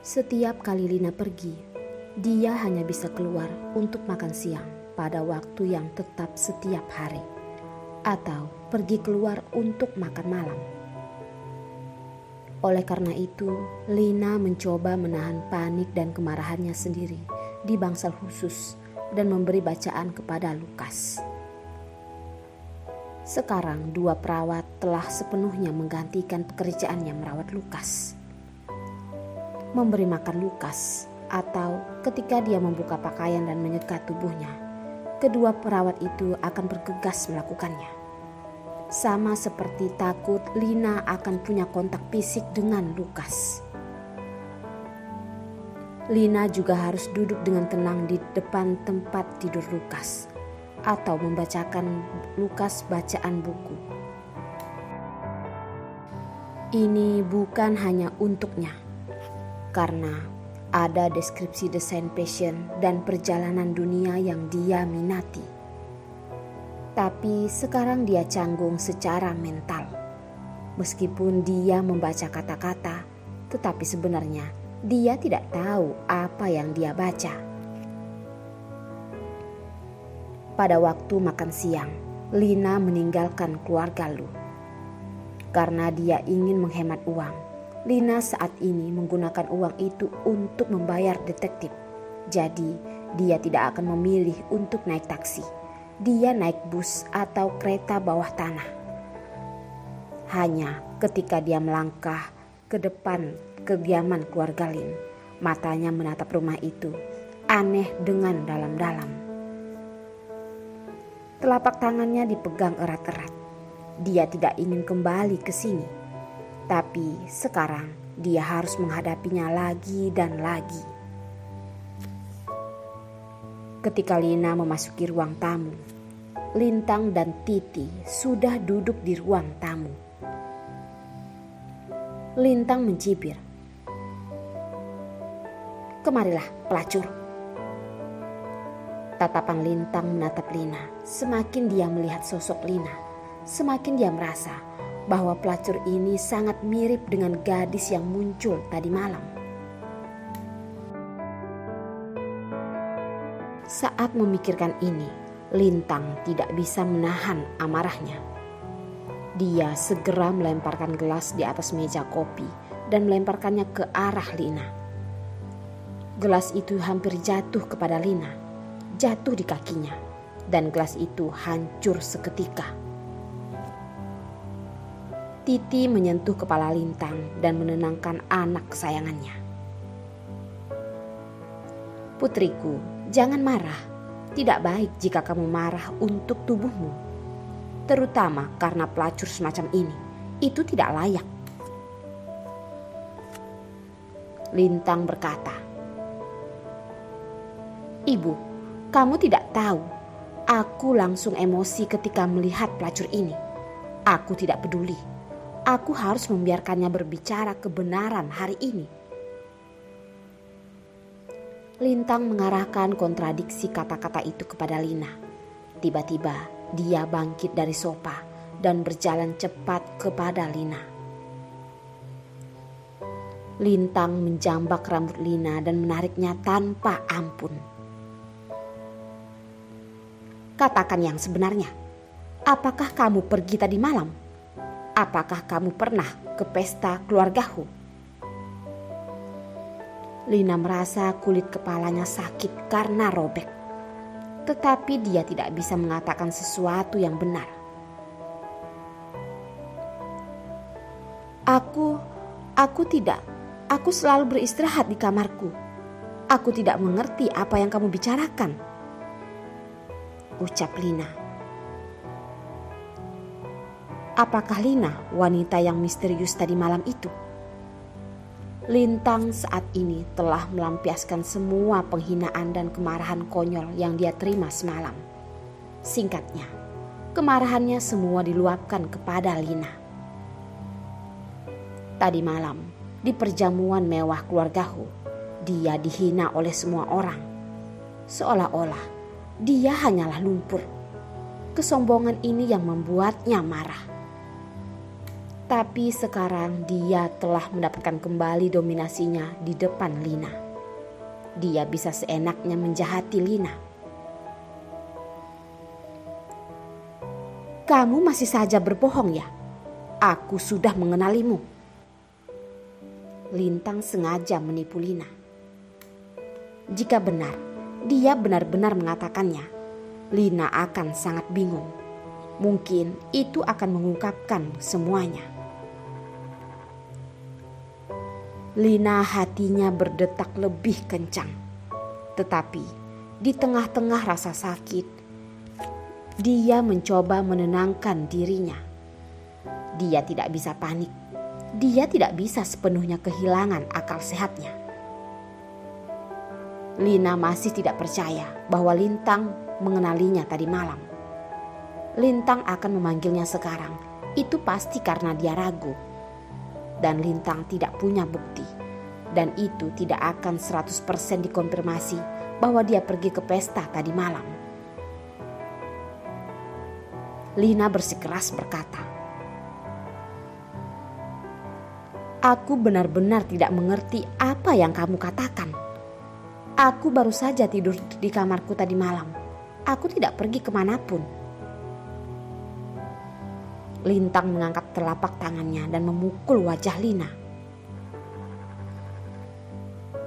Setiap kali Lina pergi, dia hanya bisa keluar untuk makan siang pada waktu yang tetap setiap hari, atau pergi keluar untuk makan malam. Oleh karena itu, Lina mencoba menahan panik dan kemarahannya sendiri di bangsal khusus dan memberi bacaan kepada Lukas. Sekarang 2 perawat telah sepenuhnya menggantikan pekerjaannya merawat Lukas. Memberi makan Lukas, atau ketika dia membuka pakaian dan menyekat tubuhnya, kedua perawat itu akan bergegas melakukannya. Sama seperti takut Lina akan punya kontak fisik dengan Lukas. Lina juga harus duduk dengan tenang di depan tempat tidur Lukas, atau membacakan Lukas bacaan buku. Ini bukan hanya untuknya, karena ada deskripsi desain fashion dan perjalanan dunia yang dia minati. Tapi sekarang dia canggung secara mental. Meskipun dia membaca kata-kata, tetapi sebenarnya dia tidak tahu apa yang dia baca. Pada waktu makan siang, Lina meninggalkan keluarga Lu. Karena dia ingin menghemat uang, Lina saat ini menggunakan uang itu untuk membayar detektif. Jadi dia tidak akan memilih untuk naik taksi. Dia naik bus atau kereta bawah tanah. Hanya ketika dia melangkah ke depan kediaman keluarga Lin, matanya menatap rumah itu aneh dengan dalam-dalam. Telapak tangannya dipegang erat-erat. Dia tidak ingin kembali ke sini. Tapi sekarang dia harus menghadapinya lagi dan lagi. Ketika Lina memasuki ruang tamu, Lintang dan Titi sudah duduk di ruang tamu. Lintang mencibir, "Kemarilah pelacur." Tatapan Lintang menatap Lina. Semakin dia melihat sosok Lina, semakin dia merasa bahwa pelacur ini sangat mirip dengan gadis yang muncul tadi malam. Saat memikirkan ini, Lintang tidak bisa menahan amarahnya. Dia segera melemparkan gelas di atas meja kopi dan melemparkannya ke arah Lina. Gelas itu hampir jatuh kepada Lina, jatuh di kakinya, dan gelas itu hancur seketika. Titi menyentuh kepala Lintang dan menenangkan anak kesayangannya. "Putriku, jangan marah. Tidak baik jika kamu marah untuk tubuhmu. Terutama karena pelacur semacam ini. Itu tidak layak." Lintang berkata, "Ibu, kamu tidak tahu. Aku langsung emosi ketika melihat pelacur ini. Aku tidak peduli. Aku harus membiarkannya berbicara kebenaran hari ini." Lintang mengarahkan kontradiksi kata-kata itu kepada Lina. Tiba-tiba dia bangkit dari sofa dan berjalan cepat kepada Lina. Lintang menjambak rambut Lina dan menariknya tanpa ampun. "Katakan yang sebenarnya. Apakah kamu pergi tadi malam? Apakah kamu pernah ke pesta keluargaku?" Lina merasa kulit kepalanya sakit karena robek. Tetapi dia tidak bisa mengatakan sesuatu yang benar. Aku tidak. Aku selalu beristirahat di kamarku. Aku tidak mengerti apa yang kamu bicarakan," ucap Lina. Apakah Lina wanita yang misterius tadi malam itu? Lintang saat ini telah melampiaskan semua penghinaan dan kemarahan konyol yang dia terima semalam. Singkatnya, kemarahannya semua diluapkan kepada Lina. Tadi malam, di perjamuan mewah keluargaku, dia dihina oleh semua orang. Seolah-olah dia hanyalah lumpur. Kesombongan ini yang membuatnya marah. Tapi sekarang dia telah mendapatkan kembali dominasinya di depan Lina. Dia bisa seenaknya menjahati Lina. Kamu masih saja berbohong ya? Aku sudah mengenalimu. Lintang sengaja menipu Lina. Jika benar, dia benar-benar mengatakannya, Lina akan sangat bingung. Mungkin itu akan mengungkapkan semuanya. Lina hatinya berdetak lebih kencang. Tetapi di tengah-tengah rasa sakit, dia mencoba menenangkan dirinya. Dia tidak bisa panik. Dia tidak bisa sepenuhnya kehilangan akal sehatnya. Lina masih tidak percaya bahwa Lintang mengenalinya tadi malam. Lintang akan memanggilnya sekarang. Itu pasti karena dia ragu. Dan Lintang tidak punya bukti. Dan itu tidak akan 100% dikonfirmasi bahwa dia pergi ke pesta tadi malam. Lina bersikeras berkata, "Aku benar-benar tidak mengerti apa yang kamu katakan. Aku baru saja tidur di kamarku tadi malam. Aku tidak pergi kemanapun." Lintang mengangkat telapak tangannya dan memukul wajah Lina.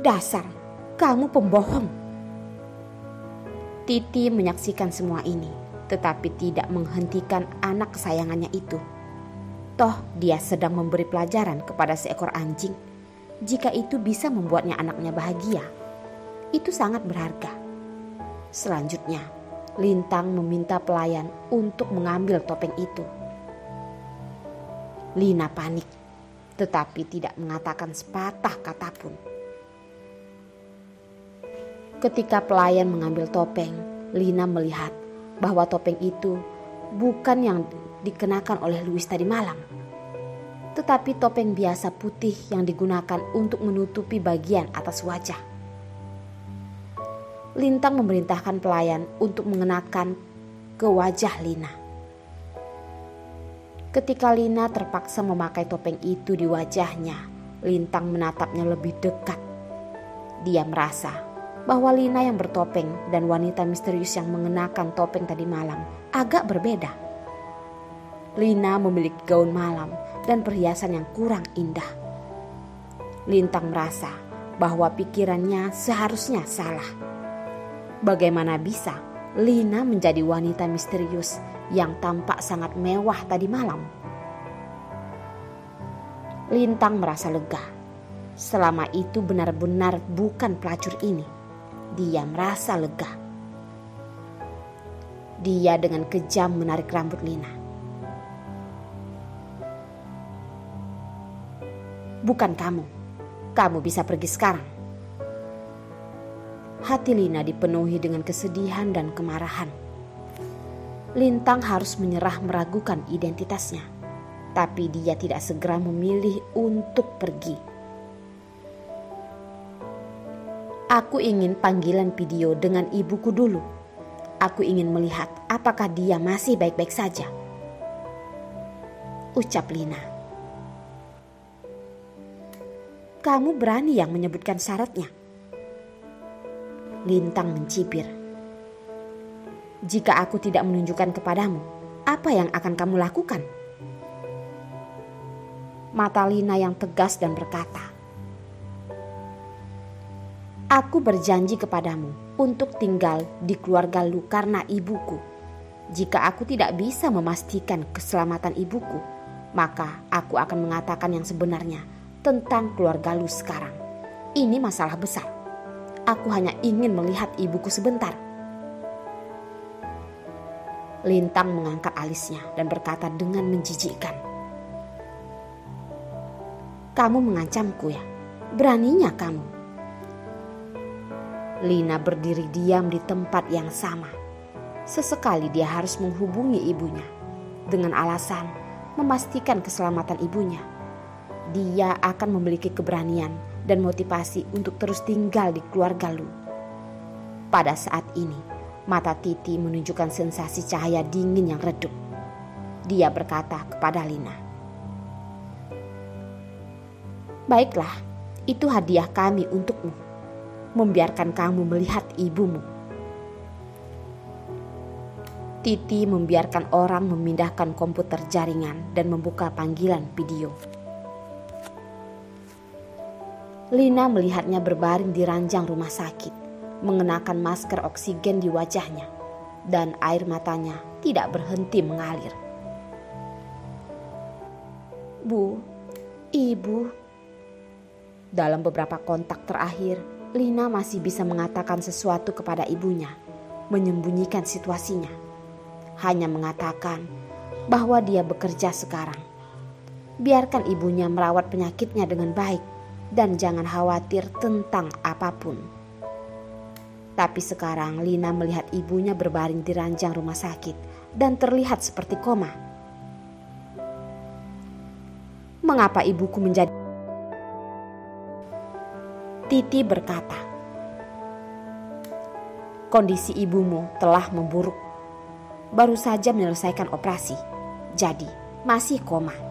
"Dasar, kamu pembohong." Titi menyaksikan semua ini, tetapi tidak menghentikan anak kesayangannya itu. Toh dia sedang memberi pelajaran kepada seekor anjing. Jika itu bisa membuatnya anaknya bahagia, itu sangat berharga. Selanjutnya, Lintang meminta pelayan untuk mengambil topeng itu. Lina panik, tetapi tidak mengatakan sepatah kata pun. Ketika pelayan mengambil topeng, Lina melihat bahwa topeng itu bukan yang dikenakan oleh Louis tadi malam, tetapi topeng biasa putih yang digunakan untuk menutupi bagian atas wajah. Lintang memerintahkan pelayan untuk mengenakan ke wajah Lina. Ketika Lina terpaksa memakai topeng itu di wajahnya, Lintang menatapnya lebih dekat. Dia merasa bahwa Lina yang bertopeng dan wanita misterius yang mengenakan topeng tadi malam agak berbeda. Lina memiliki gaun malam dan perhiasan yang kurang indah. Lintang merasa bahwa pikirannya seharusnya salah. Bagaimana bisa Lina menjadi wanita misterius yang tampak sangat mewah tadi malam? Lintang merasa lega. Selama itu benar-benar bukan pelacur ini. Dia merasa lega. Dia dengan kejam menarik rambut Lina. "Bukan kamu. Kamu bisa pergi sekarang." Hati Lina dipenuhi dengan kesedihan dan kemarahan. Lintang harus menyerah meragukan identitasnya, tapi dia tidak segera memilih untuk pergi. "Aku ingin panggilan video dengan ibuku dulu. Aku ingin melihat apakah dia masih baik-baik saja," ucap Lina. "Kamu berani yang menyebutkan syaratnya?" Lintang mencibir. "Jika aku tidak menunjukkan kepadamu, apa yang akan kamu lakukan?" Mata Lina yang tegas dan berkata, "Aku berjanji kepadamu untuk tinggal di keluarga Lu karena ibuku. Jika aku tidak bisa memastikan keselamatan ibuku, maka aku akan mengatakan yang sebenarnya tentang keluarga Lu sekarang. Ini masalah besar. Aku hanya ingin melihat ibuku sebentar." Lintang mengangkat alisnya dan berkata dengan menjijikkan, "Kamu mengancamku ya? Beraninya kamu?" Lina berdiri diam di tempat yang sama. Sesekali dia harus menghubungi ibunya dengan alasan memastikan keselamatan ibunya. Dia akan memiliki keberanian dan motivasi untuk terus tinggal di keluarga Lu. Pada saat ini, mata Titi menunjukkan sensasi cahaya dingin yang redup. Dia berkata kepada Lina, Baiklah, itu hadiah kami untukmu. Membiarkan kamu melihat ibumu. Titi membiarkan orang memindahkan komputer jaringan dan membuka panggilan video. Lina melihatnya berbaring di ranjang rumah sakit, mengenakan masker oksigen di wajahnya, dan air matanya tidak berhenti mengalir. Bu, Ibu. Dalam beberapa kontak terakhir, Lina masih bisa mengatakan sesuatu kepada ibunya, menyembunyikan situasinya. Hanya mengatakan bahwa dia bekerja sekarang. Biarkan ibunya merawat penyakitnya dengan baik dan jangan khawatir tentang apapun. Tapi sekarang Lina melihat ibunya berbaring di ranjang rumah sakit dan terlihat seperti koma. Mengapa ibuku menjadi... Titi berkata, kondisi ibumu telah memburuk. Baru saja menyelesaikan operasi, jadi masih koma.